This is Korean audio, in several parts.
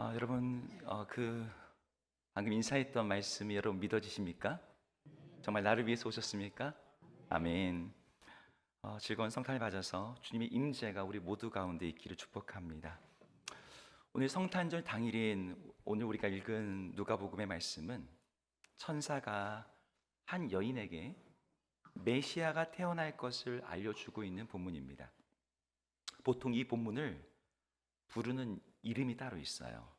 여러분, 방금 인사했던 말씀이 여러분 믿어지십니까? 정말 나를 위해서 오셨습니까? 아멘. 즐거운 성탄을 맞아서 주님의 임재가 우리 모두 가운데 있기를 축복합니다. 오늘 성탄절 당일인 오늘 우리가 읽은 누가복음의 말씀은 천사가 한 여인에게 메시아가 태어날 것을 알려주고 있는 본문입니다. 보통 이 본문을 부르는 이름이 따로 있어요.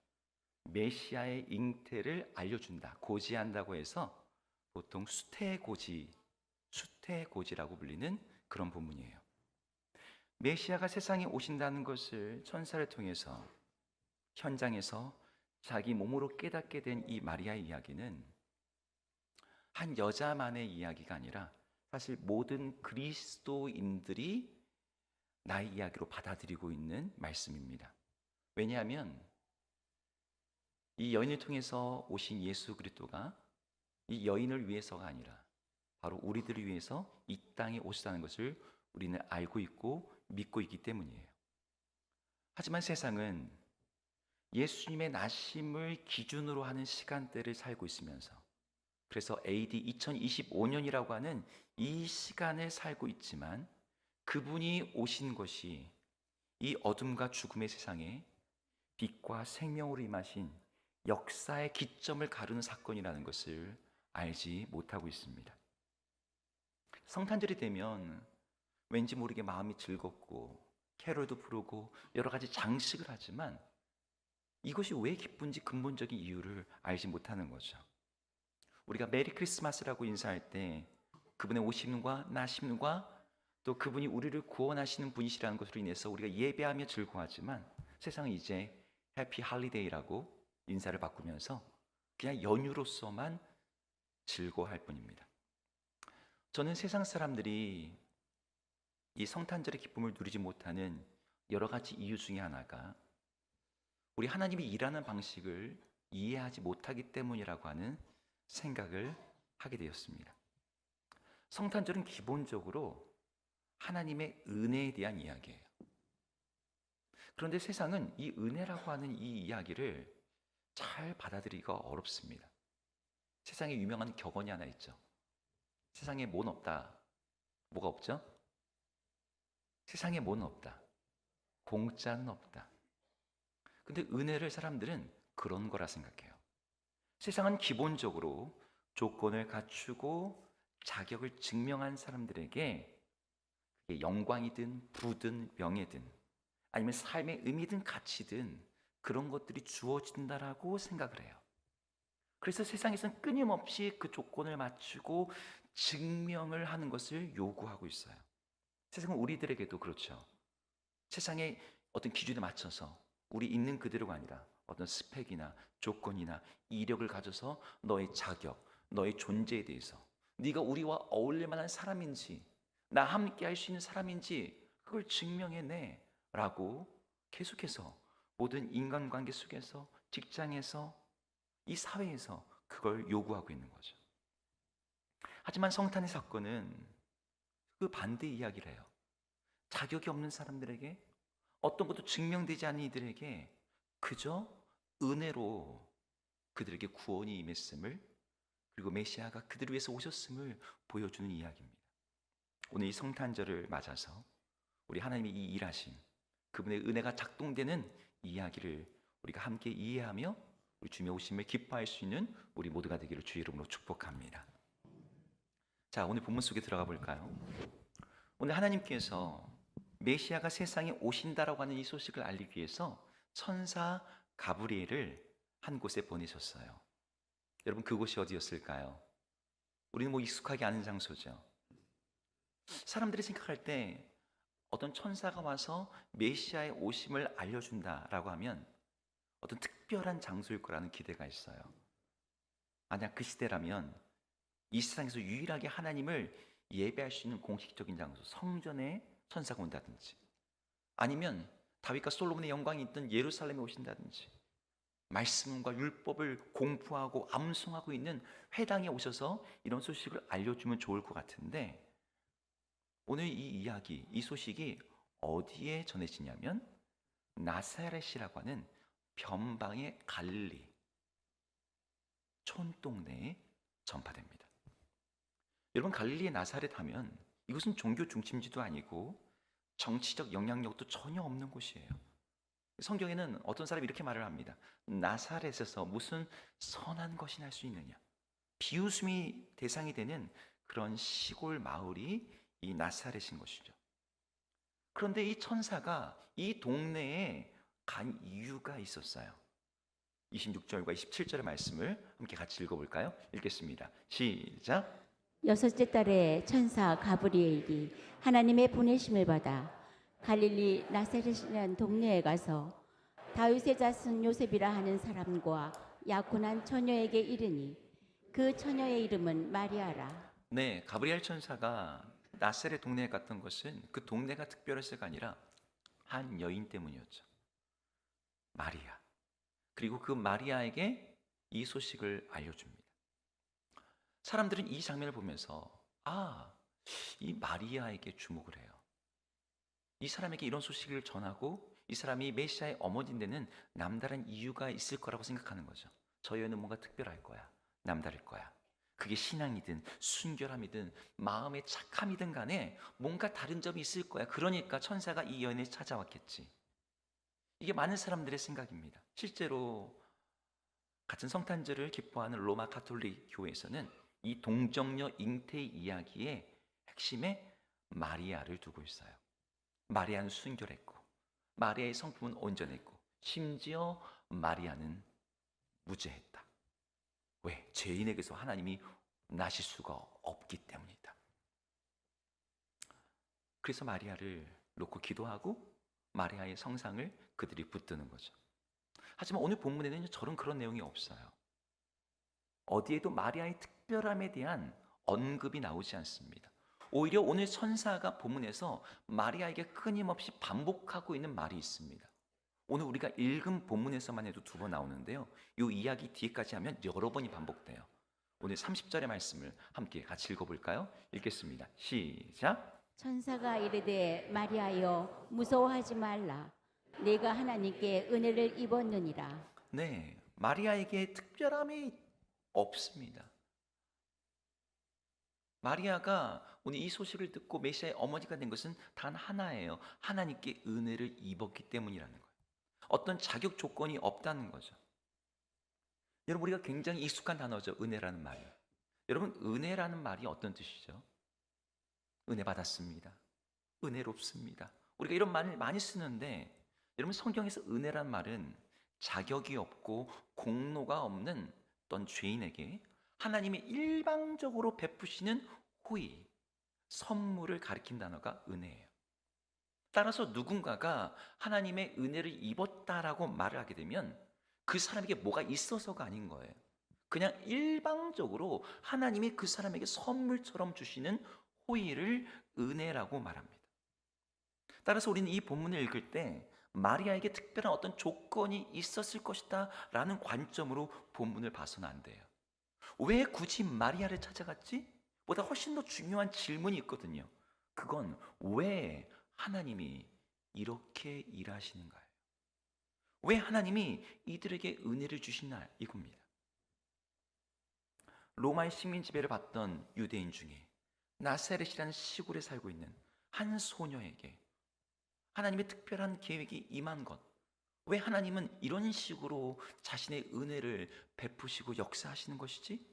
메시아의 잉태를 알려준다, 고지한다고 해서 보통 수태고지라고 불리는 그런 본문이에요. 메시아가 세상에 오신다는 것을 천사를 통해서 현장에서 자기 몸으로 깨닫게 된 이 마리아의 이야기는 한 여자만의 이야기가 아니라 사실 모든 그리스도인들이 나의 이야기로 받아들이고 있는 말씀입니다. 왜냐하면 이 여인을 통해서 오신 예수 그리스도가 이 여인을 위해서가 아니라 바로 우리들을 위해서 이 땅에 오시다는 것을 우리는 알고 있고 믿고 있기 때문이에요. 하지만 세상은 예수님의 나심을 기준으로 하는 시간대를 살고 있으면서, 그래서 AD 2025년이라고 하는 이 시간을 살고 있지만, 그분이 오신 것이 이 어둠과 죽음의 세상에 빛과 생명으로 임하신 역사의 기점을 가르는 사건이라는 것을 알지 못하고 있습니다. 성탄절이 되면 왠지 모르게 마음이 즐겁고 캐롤도 부르고 여러 가지 장식을 하지만 이것이 왜 기쁜지 근본적인 이유를 알지 못하는 거죠. 우리가 메리 크리스마스라고 인사할 때 그분의 오심과 나심과 또 그분이 우리를 구원하시는 분이시라는 것으로 인해서 우리가 예배하며 즐거워하지만, 세상은 이제 해피 할리데이라고 인사를 바꾸면서 그냥 연휴로서만 즐거워할 뿐입니다. 저는 세상 사람들이 이 성탄절의 기쁨을 누리지 못하는 여러 가지 이유 중에 하나가 우리 하나님이 일하는 방식을 이해하지 못하기 때문이라고 하는 생각을 하게 되었습니다. 성탄절은 기본적으로 하나님의 은혜에 대한 이야기예요. 그런데 세상은 이 은혜라고 하는 이 이야기를 잘 받아들이기가 어렵습니다. 세상에 유명한 격언이 하나 있죠. 세상에 뭐는 없다. 뭐가 없죠? 세상에 뭐는 없다. 공짜는 없다. 근데 은혜를 사람들은 그런 거라 생각해요. 세상은 기본적으로 조건을 갖추고 자격을 증명한 사람들에게 그게 영광이든 부든 명예든 아니면 삶의 의미든 가치든 그런 것들이 주어진다라고 생각을 해요. 그래서 세상에서는 끊임없이 그 조건을 맞추고 증명을 하는 것을 요구하고 있어요. 세상은 우리들에게도 그렇죠. 세상의 어떤 기준에 맞춰서 우리 있는 그대로가 아니라 어떤 스펙이나 조건이나 이력을 가져서 너의 자격, 너의 존재에 대해서 네가 우리와 어울릴 만한 사람인지, 나 함께 할 수 있는 사람인지 그걸 증명해내 라고 계속해서 모든 인간관계 속에서, 직장에서, 이 사회에서 그걸 요구하고 있는 거죠. 하지만 성탄의 사건은 그 반대 이야기를 해요. 자격이 없는 사람들에게, 어떤 것도 증명되지 않는 이들에게 그저 은혜로 그들에게 구원이 임했음을, 그리고 메시아가 그들을 위해서 오셨음을 보여주는 이야기입니다. 오늘 이 성탄절을 맞아서 우리 하나님의 이 일하심, 그분의 은혜가 작동되는 이야기를 우리가 함께 이해하며 우리 주님의 오심을 기뻐할 수 있는 우리 모두가 되기를 주의 이름으로 축복합니다. 자, 오늘 본문 속에 들어가 볼까요? 오늘 하나님께서 메시아가 세상에 오신다라고 하는 이 소식을 알리기 위해서 천사 가브리엘을 한 곳에 보내셨어요. 여러분, 그곳이 어디였을까요? 우리는 익숙하게 아는 장소죠. 사람들이 생각할 때 어떤 천사가 와서 메시아의 오심을 알려준다라고 하면 어떤 특별한 장소일 거라는 기대가 있어요. 만약 그 시대라면 이 세상에서 유일하게 하나님을 예배할 수 있는 공식적인 장소, 성전에 천사가 온다든지, 아니면 다윗과 솔로몬의 영광이 있던 예루살렘에 오신다든지, 말씀과 율법을 공부하고 암송하고 있는 회당에 오셔서 이런 소식을 알려주면 좋을 것 같은데, 오늘 이 이야기, 이 소식이 어디에 전해지냐면 나사렛이라고 하는 변방의 갈릴리 촌동네에 전파됩니다. 여러분, 갈릴리의 나사렛 하면 이것은 종교 중심지도 아니고 정치적 영향력도 전혀 없는 곳이에요. 성경에는 어떤 사람이 이렇게 말을 합니다. 나사렛에서 무슨 선한 것이 날 수 있느냐. 비웃음이 대상이 되는 그런 시골 마을이 이 나사렛인 것이죠. 그런데 이 천사가 이 동네에 간 이유가 있었어요. 26절과 27절의 말씀을 함께 같이 읽어볼까요? 읽겠습니다. 시작. 여섯째 달에 천사 가브리엘이 하나님의 보내심을 받아 갈릴리 나사렛이라는 동네에 가서 다윗의 자손 요셉이라 하는 사람과 약혼한 처녀에게 이르니 그 처녀의 이름은 마리아라. 네, 가브리엘 천사가 나사렛 동네에 갔던 것은 그 동네가 특별해서가 아니라 한 여인 때문이었죠. 마리아. 그리고 그 마리아에게 이 소식을 알려줍니다. 사람들은 이 장면을 보면서 이 마리아에게 주목을 해요. 이 사람에게 이런 소식을 전하고 이 사람이 메시아의 어머니인 데는 남다른 이유가 있을 거라고 생각하는 거죠. 저 여인은 뭔가 특별할 거야. 남다를 거야. 그게 신앙이든 순결함이든 마음의 착함이든 간에 뭔가 다른 점이 있을 거야. 그러니까 천사가 이 여인을 찾아왔겠지. 이게 많은 사람들의 생각입니다. 실제로 같은 성탄절을 기뻐하는 로마 가톨릭 교회에서는 이 동정녀 잉태 이야기의 핵심에 마리아를 두고 있어요. 마리아는 순결했고 마리아의 성품은 온전했고 심지어 마리아는 무죄했다. 왜? 죄인에게서 하나님이 나실 수가 없기 때문이다. 그래서 마리아를 놓고 기도하고 마리아의 성상을 그들이 붙드는 거죠. 하지만 오늘 본문에는 저런 그런 내용이 없어요. 어디에도 마리아의 특별함에 대한 언급이 나오지 않습니다. 오히려 오늘 천사가 본문에서 마리아에게 끊임없이 반복하고 있는 말이 있습니다. 오늘 우리가 읽은 본문에서만 해도 2번 나오는데요. 이 이야기 뒤에까지 하면 여러 번이 반복돼요. 오늘 30절의 말씀을 함께 같이 읽어볼까요? 읽겠습니다. 시작. 천사가 이르되 마리아여 무서워하지 말라. 내가 하나님께 은혜를 입었느니라. 네, 마리아에게 특별함이 없습니다. 마리아가 오늘 이 소식을 듣고 메시아의 어머니가 된 것은 단 하나예요. 하나님께 은혜를 입었기 때문이라는 거예요. 어떤 자격 조건이 없다는 거죠. 여러분, 우리가 굉장히 익숙한 단어죠. 은혜라는 말이. 여러분, 은혜라는 말이 어떤 뜻이죠? 은혜 받았습니다. 은혜롭습니다. 우리가 이런 말을 많이 쓰는데 여러분, 성경에서 은혜란 말은 자격이 없고 공로가 없는 어떤 죄인에게 하나님이 일방적으로 베푸시는 호의, 선물을 가리킨 단어가 은혜예요. 따라서 누군가가 하나님의 은혜를 입었다라고 말을 하게 되면 그 사람에게 뭐가 있어서가 아닌 거예요. 그냥 일방적으로 하나님이 그 사람에게 선물처럼 주시는 호의를 은혜라고 말합니다. 따라서 우리는 이 본문을 읽을 때 마리아에게 특별한 어떤 조건이 있었을 것이다 라는 관점으로 본문을 봐서는 안 돼요. 왜 굳이 마리아를 찾아갔지? 보다 훨씬 더 중요한 질문이 있거든요. 그건 왜 하나님이 이렇게 일하시는가요? 왜 하나님이 이들에게 은혜를 주시나 이겁니다. 로마의 식민 지배를 받던 유대인 중에 나사렛이라는 시골에 살고 있는 한 소녀에게 하나님의 특별한 계획이 임한 것. 왜 하나님은 이런 식으로 자신의 은혜를 베푸시고 역사하시는 것이지?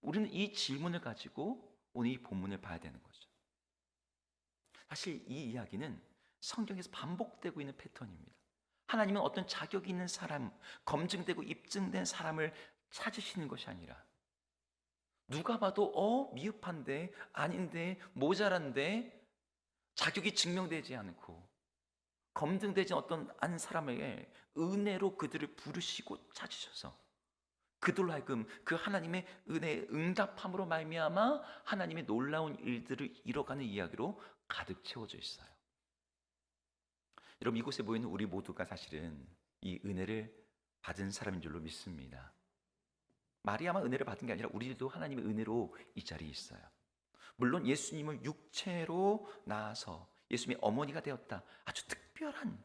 우리는 이 질문을 가지고 오늘 이 본문을 봐야 되는 거죠. 사실 이 이야기는 성경에서 반복되고 있는 패턴입니다. 하나님은 어떤 자격이 있는 사람, 검증되고 입증된 사람을 찾으시는 것이 아니라 누가 봐도 미흡한데, 아닌데, 모자란데 자격이 증명되지 않고 검증되지 어떤 한 사람에게 은혜로 그들을 부르시고 찾으셔서 그들로 하여금 그 하나님의 은혜에 응답함으로 말미암아 하나님의 놀라운 일들을 이뤄가는 이야기로 가득 채워져 있어요. 여러분, 이곳에 모이는 우리 모두가 사실은 이 은혜를 받은 사람인 줄로 믿습니다. 마리아만 은혜를 받은 게 아니라 우리도 하나님의 은혜로 이 자리에 있어요. 물론 예수님을 육체로 낳아서 예수님의 어머니가 되었다. 아주 특별한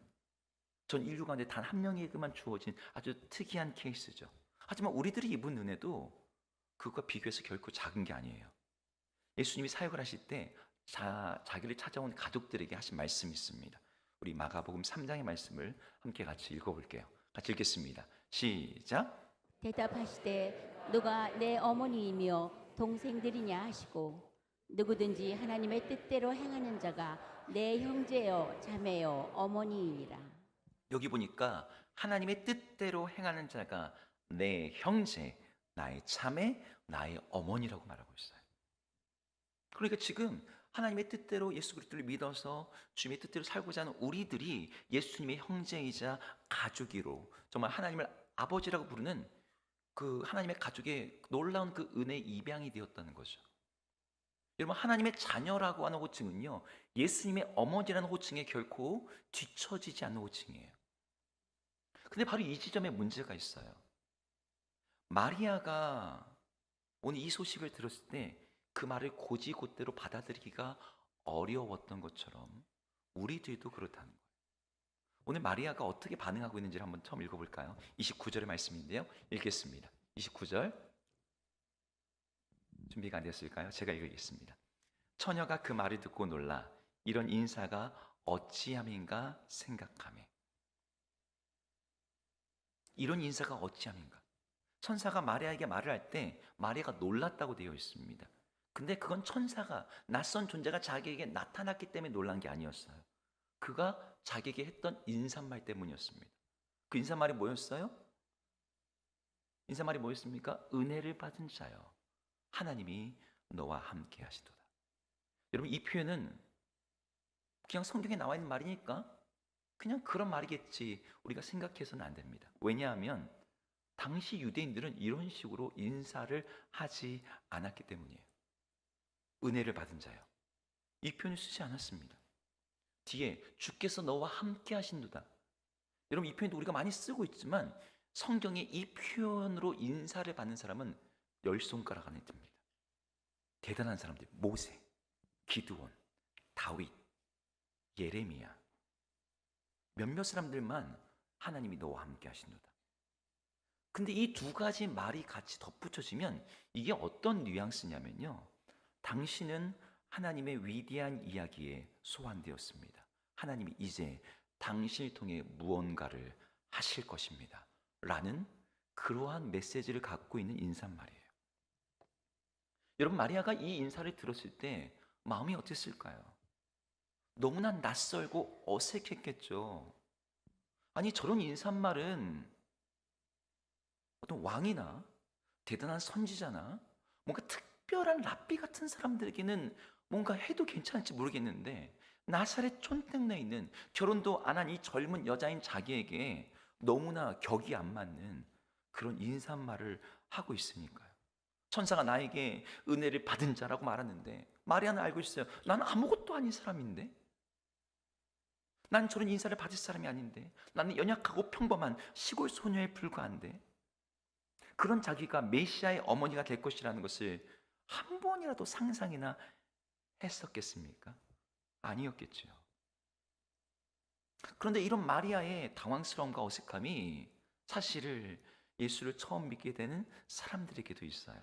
전 인류 가운데 단 한 명에게만 주어진 아주 특이한 케이스죠. 하지만 우리들이 입은 은혜도 그것과 비교해서 결코 작은 게 아니에요. 예수님이 사역을 하실 때 자기를 찾아온 가족들에게 하신 말씀이 있습니다. 우리 마가복음 3장의 말씀을 함께 같이 읽어볼게요. 같이 읽겠습니다. 시작. 대답하시되 누가 내 어머니이며 동생들이냐 하시고 누구든지 하나님의 뜻대로 행하는 자가 내 형제요 자매요 어머니이니라. 여기 보니까 하나님의 뜻대로 행하는 자가 내 형제, 나의 자매, 나의 어머니라고 말하고 있어요. 그러니까 지금 하나님의 뜻대로 예수 그리스도를 믿어서 주님의 뜻대로 살고자 하는 우리들이 예수님의 형제이자 가족이로 정말 하나님을 아버지라고 부르는 그 하나님의 가족의 놀라운 그 은혜의 입양이 되었다는 거죠. 여러분, 하나님의 자녀라고 하는 호칭은요, 예수님의 어머니라는 호칭에 결코 뒤처지지 않는 호칭이에요. 근데 바로 이 지점에 문제가 있어요. 마리아가 오늘 이 소식을 들었을 때 그 말을 곧이곧대로 받아들이기가 어려웠던 것처럼 우리들도 그렇다는 거예요. 오늘 마리아가 어떻게 반응하고 있는지를 한번 처음 읽어볼까요? 29절의 말씀인데요. 읽겠습니다. 29절 준비가 안 됐을까요? 제가 읽겠습니다. 처녀가 그 말을 듣고 놀라 이런 인사가 어찌함인가 생각하며. 이런 인사가 어찌함인가. 천사가 마리아에게 말을 할 때 마리아가 놀랐다고 되어 있습니다. 근데 그건 천사가 낯선 존재가 자기에게 나타났기 때문에 놀란 게 아니었어요. 그가 자기에게 했던 인사말 때문이었습니다. 그 인사말이 뭐였어요? 인사말이 뭐였습니까? 은혜를 받은 자여 하나님이 너와 함께 하시도다. 여러분, 이 표현은 그냥 성경에 나와 있는 말이니까 그냥 그런 말이겠지 우리가 생각해서는 안 됩니다. 왜냐하면 당시 유대인들은 이런 식으로 인사를 하지 않았기 때문이에요. 은혜를 받은 자요. 이 표현을 쓰지 않았습니다. 뒤에 주께서 너와 함께 하신도다. 여러분, 이 표현도 우리가 많이 쓰고 있지만 성경에 이 표현으로 인사를 받는 사람은 10손가락 안에 듭니다. 대단한 사람들, 모세, 기드온, 다윗, 예레미야, 몇몇 사람들만 하나님이 너와 함께 하신도다. 근데 이 두 가지 말이 같이 덧붙여지면 이게 어떤 뉘앙스냐면요, 당신은 하나님의 위대한 이야기에 소환되었습니다. 하나님이 이제 당신을 통해 무언가를 하실 것입니다. 라는 그러한 메시지를 갖고 있는 인사말이에요. 여러분, 마리아가 이 인사를 들었을 때 마음이 어땠을까요? 너무나 낯설고 어색했겠죠. 아니, 저런 인사말은 어떤 왕이나 대단한 선지자나 뭔가 특별한 랍비 같은 사람들에게는 뭔가 해도 괜찮을지 모르겠는데 나사렛 촌땡내 있는 결혼도 안 한 이 젊은 여자인 자기에게 너무나 격이 안 맞는 그런 인사말을 하고 있으니까요. 천사가 나에게 은혜를 받은 자라고 말하는데 마리아는 알고 있어요. 나는 아무것도 아닌 사람인데, 난 저런 인사를 받을 사람이 아닌데, 나는 연약하고 평범한 시골 소녀에 불과한데, 그런 자기가 메시아의 어머니가 될 것이라는 것을 한 번이라도 상상이나 했었겠습니까? 아니었겠죠. 그런데 이런 마리아의 당황스러움과 어색함이 사실을 예수를 처음 믿게 되는 사람들에게도 있어요.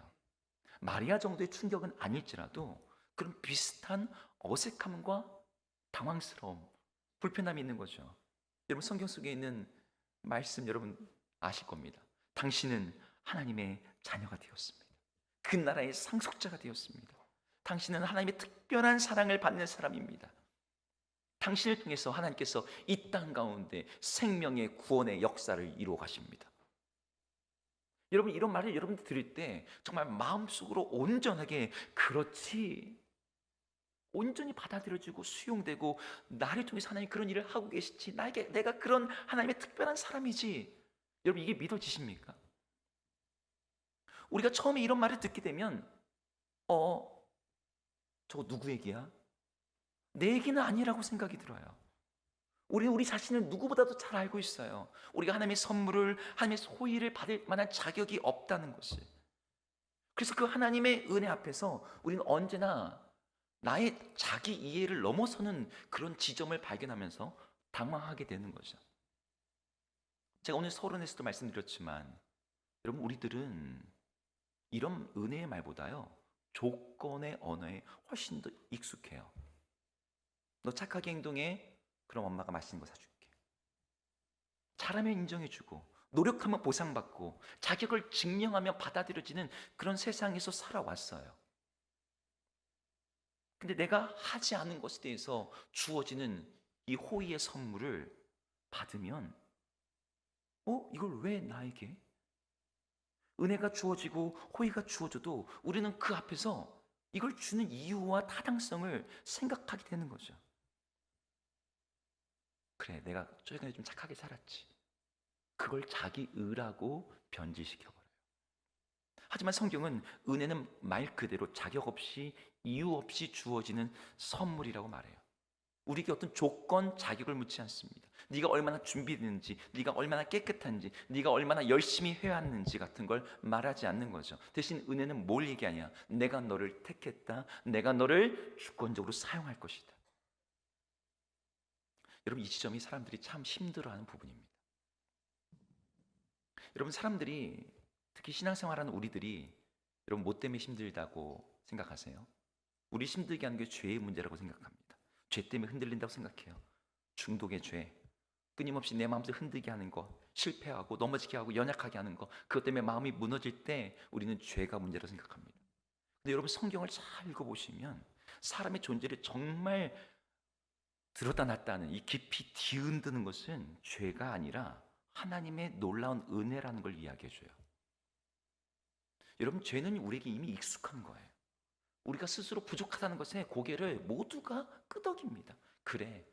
마리아 정도의 충격은 아닐지라도 그런 비슷한 어색함과 당황스러움, 불편함이 있는 거죠. 여러분, 성경 속에 있는 말씀 여러분 아실 겁니다. 당신은 하나님의 자녀가 되었습니다. 그 나라의 상속자가 되었습니다. 당신은 하나님의 특별한 사랑을 받는 사람입니다. 당신을 통해서 하나님께서 이 땅 가운데 생명의 구원의 역사를 이루어 가십니다. 여러분, 이런 말을 여러분들 들을 때 정말 마음속으로 온전하게 그렇지, 온전히 받아들여지고 수용되고, 나를 통해서 하나님이 그런 일을 하고 계시지, 내가 그런 하나님의 특별한 사람이지. 여러분, 이게 믿어지십니까? 우리가 처음에 이런 말을 듣게 되면 저거 누구 얘기야? 내 얘기는 아니라고 생각이 들어요. 우리 자신을 누구보다도 잘 알고 있어요. 우리가 하나님의 선물을, 하나님의 소위를 받을 만한 자격이 없다는 것을. 그래서 그 하나님의 은혜 앞에서 우리는 언제나 나의 자기 이해를 넘어서는 그런 지점을 발견하면서 당황하게 되는 거죠. 제가 오늘 서론에서도 말씀드렸지만 여러분, 우리들은 이런 은혜의 말보다요 조건의 언어에 훨씬 더 익숙해요. 너 착하게 행동해, 그럼 엄마가 맛있는 거 사줄게. 잘하면 인정해주고, 노력하면 보상받고, 자격을 증명하면 받아들여지는 그런 세상에서 살아왔어요. 근데 내가 하지 않은 것에 대해서 주어지는 이 호의의 선물을 받으면 이걸 왜 나에게? 은혜가 주어지고 호의가 주어져도 우리는 그 앞에서 이걸 주는 이유와 타당성을 생각하게 되는 거죠. 그래, 내가 최근에 좀 착하게 살았지. 그걸 자기 의라고 변질시켜버려요. 하지만 성경은 은혜는 말 그대로 자격 없이 이유 없이 주어지는 선물이라고 말해요. 우리에게 어떤 조건, 자격을 묻지 않습니다. 네가 얼마나 준비됐는지, 네가 얼마나 깨끗한지, 네가 얼마나 열심히 해왔는지 같은 걸 말하지 않는 거죠. 대신 은혜는 뭘 얘기하냐? 내가 너를 택했다. 내가 너를 주권적으로 사용할 것이다. 여러분, 이 지점이 사람들이 참 힘들어하는 부분입니다. 여러분, 사람들이 특히 신앙생활하는 우리들이 여러분 뭐 때문에 힘들다고 생각하세요? 우리 힘들게 하는 게 죄의 문제라고 생각합니다. 죄 때문에 흔들린다고 생각해요. 중독의 죄, 끊임없이 내 마음을 흔들게 하는 거, 실패하고 넘어지게 하고 연약하게 하는 거, 그것 때문에 마음이 무너질 때 우리는 죄가 문제라고 생각합니다. 근데 여러분, 성경을 잘 읽어보시면 사람의 존재를 정말 들었다 놨다 하는 이 깊이 뒤흔드는 것은 죄가 아니라 하나님의 놀라운 은혜라는 걸 이야기해줘요. 여러분, 죄는 우리에게 이미 익숙한 거예요. 우리가 스스로 부족하다는 것에 고개를 모두가 끄덕입니다. 그래,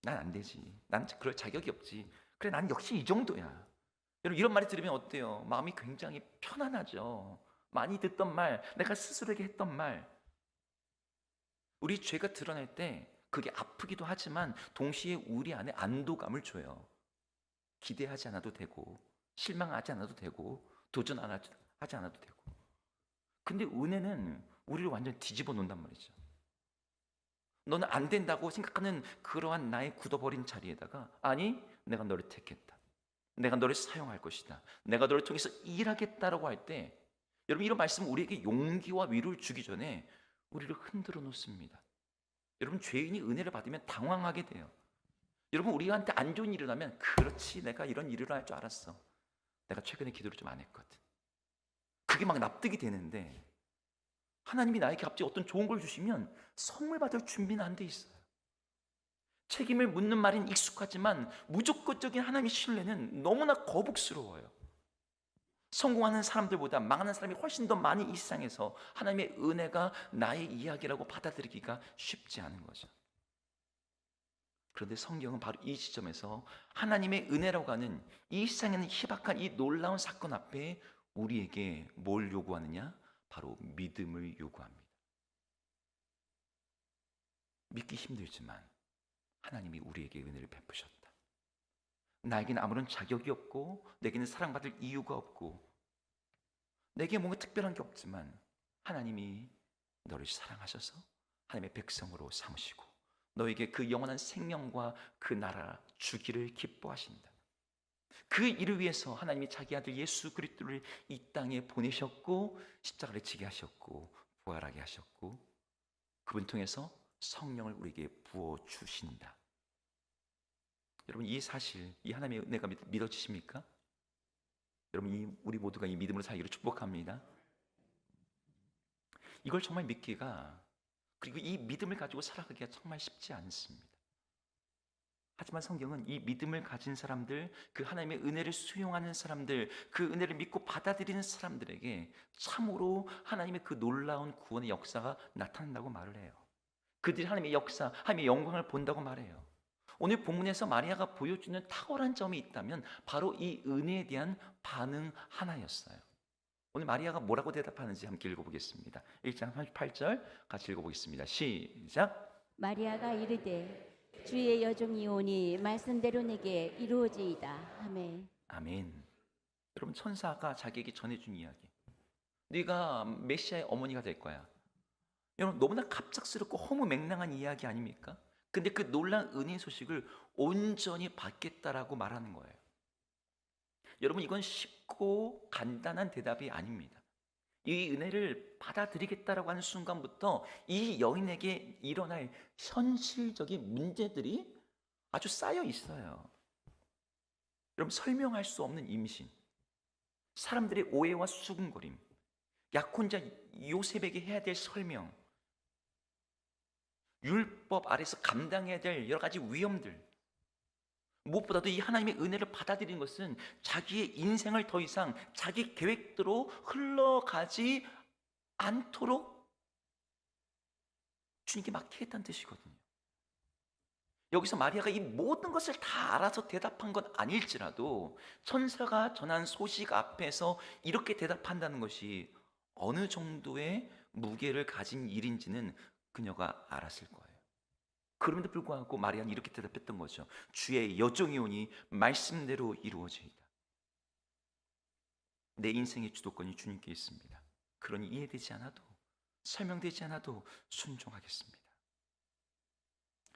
난 안 되지. 난 그럴 자격이 없지. 그래, 난 역시 이 정도야. 여러분, 이런 말을 들으면 어때요? 마음이 굉장히 편안하죠. 많이 듣던 말, 내가 스스로에게 했던 말. 우리 죄가 드러날 때 그게 아프기도 하지만 동시에 우리 안에 안도감을 줘요. 기대하지 않아도 되고, 실망하지 않아도 되고, 도전하지 않아도 되고. 근데 은혜는 우리를 완전히 뒤집어 놓는단 말이죠. 너는 안 된다고 생각하는 그러한 나의 굳어버린 자리에다가, 아니, 내가 너를 택했다. 내가 너를 사용할 것이다. 내가 너를 통해서 일하겠다라고 할 때, 여러분, 이런 말씀은 우리에게 용기와 위로를 주기 전에 우리를 흔들어 놓습니다. 여러분, 죄인이 은혜를 받으면 당황하게 돼요. 여러분, 우리한테 안 좋은 일이 일어나면, 그렇지, 내가 이런 일을 할 줄 알았어. 내가 최근에 기도를 좀 안 했거든. 그게 막 납득이 되는데, 하나님이 나에게 갑자기 어떤 좋은 걸 주시면 선물 받을 준비는 안 돼 있어요. 책임을 묻는 말은 익숙하지만 무조건적인 하나님의 신뢰는 너무나 거북스러워요. 성공하는 사람들보다 망하는 사람이 훨씬 더 많이 이 세상에서 하나님의 은혜가 나의 이야기라고 받아들이기가 쉽지 않은 거죠. 그런데 성경은 바로 이 지점에서 하나님의 은혜라고 하는 이 세상에는 희박한 이 놀라운 사건 앞에 우리에게 뭘 요구하느냐? 바로 믿음을 요구합니다. 믿기 힘들지만 하나님이 우리에게 은혜를 베푸셨다. 나에게는 아무런 자격이 없고 내게는 사랑받을 이유가 없고 내게 뭔가 특별한 게 없지만 하나님이 너를 사랑하셔서 하나님의 백성으로 삼으시고 너에게 그 영원한 생명과 그 나라 주기를 기뻐하신다. 그 일을 위해서 하나님이 자기 아들 예수 그리스도를 이 땅에 보내셨고 십자가를 지게 하셨고 부활하게 하셨고 그분 통해서 성령을 우리에게 부어주신다. 여러분, 이 사실, 이 하나님의 은혜가 믿어지십니까? 여러분, 우리 모두가 이 믿음으로 살기를 축복합니다. 이걸 정말 믿기가, 그리고 이 믿음을 가지고 살아가기가 정말 쉽지 않습니다. 하지만 성경은 이 믿음을 가진 사람들, 그 하나님의 은혜를 수용하는 사람들, 그 은혜를 믿고 받아들이는 사람들에게 참으로 하나님의 그 놀라운 구원의 역사가 나타난다고 말을 해요. 그들이 하나님의 역사, 하나님의 영광을 본다고 말해요. 오늘 본문에서 마리아가 보여주는 탁월한 점이 있다면 바로 이 은혜에 대한 반응 하나였어요. 오늘 마리아가 뭐라고 대답하는지 함께 읽어보겠습니다. 1장 38절 같이 읽어보겠습니다. 시작. 마리아가 이르되 주의 여종이 오니 말씀대로 내게 이루어지이다. 아멘. 아멘. 여러분, 천사가 자기에게 전해준 이야기. 네가 메시아의 어머니가 될 거야. 여러분, 너무나 갑작스럽고 허무맹랑한 이야기 아닙니까? 근데 그 놀라운 은혜의 소식을 온전히 받겠다라고 말하는 거예요. 여러분, 이건 쉽고 간단한 대답이 아닙니다. 이 은혜를 받아들이겠다라고 하는 순간부터 이 여인에게 일어날 현실적인 문제들이 아주 쌓여 있어요. 여러분, 설명할 수 없는 임신, 사람들의 오해와 수군거림, 약혼자 요셉에게 해야 될 설명, 율법 아래서 감당해야 될 여러 가지 위험들, 무엇보다도 이 하나님의 은혜를 받아들이는 것은 자기의 인생을 더 이상 자기 계획대로 흘러가지 않도록 주님께 맡기겠다는 뜻이거든요. 여기서 마리아가 이 모든 것을 다 알아서 대답한 건 아닐지라도 천사가 전한 소식 앞에서 이렇게 대답한다는 것이 어느 정도의 무게를 가진 일인지는 그녀가 알았을 거예요. 그럼에도 불구하고 마리아는 이렇게 대답했던 거죠. 주의 여종이 오니 말씀대로 이루어지이다. 내 인생의 주도권이 주님께 있습니다. 그러니 이해되지 않아도, 설명되지 않아도 순종하겠습니다.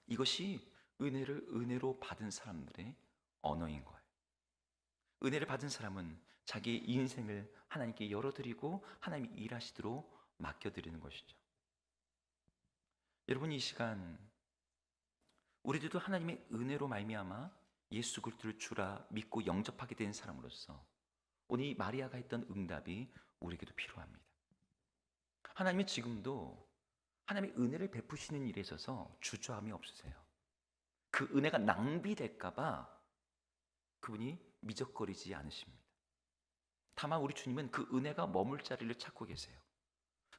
이것이 은혜를 은혜로 받은 사람들의 언어인 거예요. 은혜를 받은 사람은 자기의 인생을 하나님께 열어드리고 하나님이 일하시도록 맡겨드리는 것이죠. 여러분, 이 시간 우리들도 하나님의 은혜로 말미암아 예수 그리스도를 주라 믿고 영접하게 된 사람으로서 오늘 이 마리아가 했던 응답이 우리에게도 필요합니다. 하나님은 지금도 하나님의 은혜를 베푸시는 일에 있어서 주저함이 없으세요. 그 은혜가 낭비될까 봐 그분이 미적거리지 않으십니다. 다만 우리 주님은 그 은혜가 머물 자리를 찾고 계세요.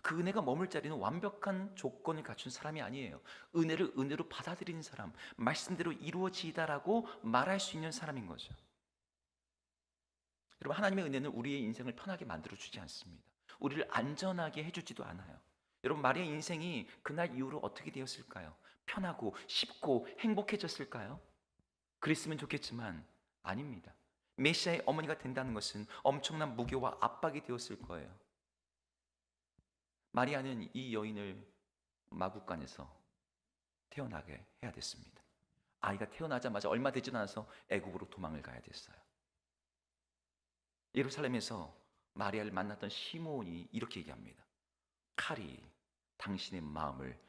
그 은혜가 머물 자리는 완벽한 조건을 갖춘 사람이 아니에요. 은혜를 은혜로 받아들이는 사람, 말씀대로 이루어지다라고 말할 수 있는 사람인 거죠. 여러분, 하나님의 은혜는 우리의 인생을 편하게 만들어주지 않습니다. 우리를 안전하게 해주지도 않아요. 여러분, 마리아의 인생이 그날 이후로 어떻게 되었을까요? 편하고 쉽고 행복해졌을까요? 그랬으면 좋겠지만 아닙니다. 메시아의 어머니가 된다는 것은 엄청난 무게와 압박이 되었을 거예요. 마리아는 이 여인을 마구간에서 태어나게 해야 됐습니다. 아이가 태어나자마자 얼마 되지도 않아서 애굽으로 도망을 가야 됐어요. 예루살렘에서 마리아를 만났던 시므온이 이렇게 얘기합니다. 칼이 당신의 마음을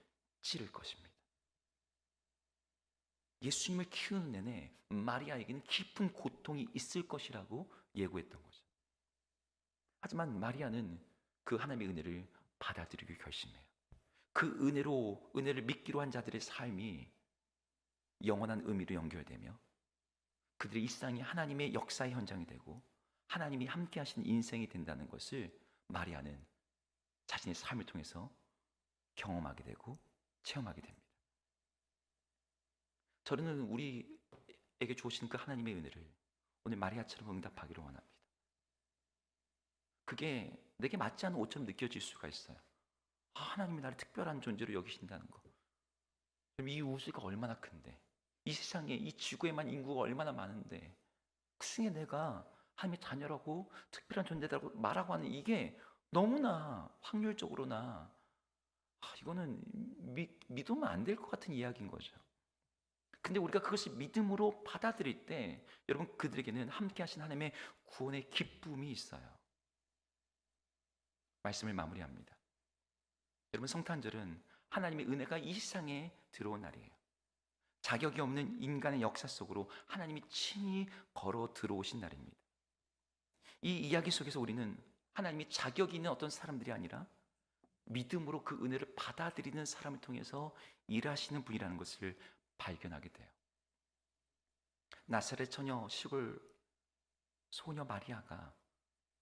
찌를 것입니다. 예수님을 키우는 내내 마리아에게는 깊은 고통이 있을 것이라고 예고했던 거죠. 하지만 마리아는 그 하나님의 은혜를 받아들이기 결심해요. 그 은혜를 믿기로 한 자들의 삶이 영원한 의미로 연결되며 그들의 일상이 하나님의 역사의 현장이 되고 하나님이 함께 하신 인생이 된다는 것을 마리아는 자신의 삶을 통해서 경험하게 되고 체험하게 됩니다. 저는 우리에게 주신 그 하나님의 은혜를 오늘 마리아처럼 응답하기를 원합니다. 그게 내게 맞지 않은 옷처럼 느껴질 수가 있어요. 하나님이 나를 특별한 존재로 여기신다는 거. 그럼 이 우주가 얼마나 큰데, 이 세상에 이 지구에만 인구가 얼마나 많은데 그 중에 내가 하나님의 자녀라고 특별한 존재라고 말하고 하는 이게 너무나 확률적으로나 이거는 믿으면 안 될 것 같은 이야기인 거죠. 근데 우리가 그것을 믿음으로 받아들일 때 여러분, 그들에게는 함께 하신 하나님의 구원의 기쁨이 있어요. 말씀을 마무리합니다. 여러분, 성탄절은 하나님의 은혜가 이 세상에 들어온 날이에요. 자격이 없는 인간의 역사 속으로 하나님이 친히 걸어 들어오신 날입니다. 이 이야기 속에서 우리는 하나님이 자격이 있는 어떤 사람들이 아니라 믿음으로 그 은혜를 받아들이는 사람을 통해서 일하시는 분이라는 것을 발견하게 돼요. 나사렛 처녀 시골 소녀 마리아가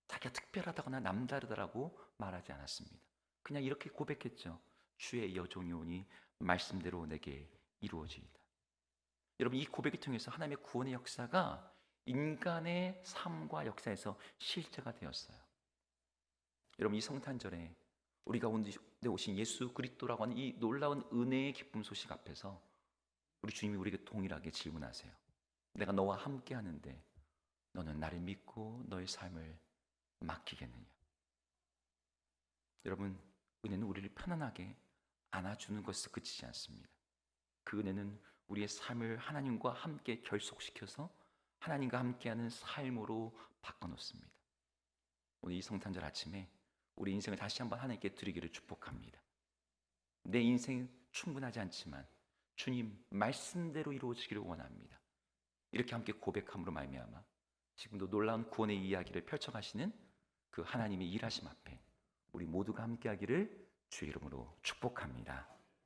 자기가 특별하다거나 남다르다라고 말하지 않았습니다. 그냥 이렇게 고백했죠. 주의 여종이 오니 말씀대로 내게 이루어지이다. 여러분, 이 고백을 통해서 하나님의 구원의 역사가 인간의 삶과 역사에서 실제가 되었어요. 여러분, 이 성탄절에 우리가 가운데 오신 예수 그리스도라고 하는 이 놀라운 은혜의 기쁨 소식 앞에서 우리 주님이 우리에게 동일하게 질문하세요. 내가 너와 함께 하는데 너는 나를 믿고 너의 삶을 맡기겠느냐? 여러분, 은혜는 우리를 편안하게 안아주는 것에 그치지 않습니다. 그 은혜는 우리의 삶을 하나님과 함께 결속시켜서 하나님과 함께하는 삶으로 바꿔놓습니다. 오늘 이 성탄절 아침에 우리 인생을 다시 한번 하나님께 드리기를 축복합니다. 내 인생 충분하지 않지만 주님 말씀대로 이루어지기를 원합니다. 이렇게 함께 고백함으로 말미암아 지금도 놀라운 구원의 이야기를 펼쳐가시는 그 하나님의 일하심 앞에 우리 모두가 함께하기를 주의 이름으로 축복합니다.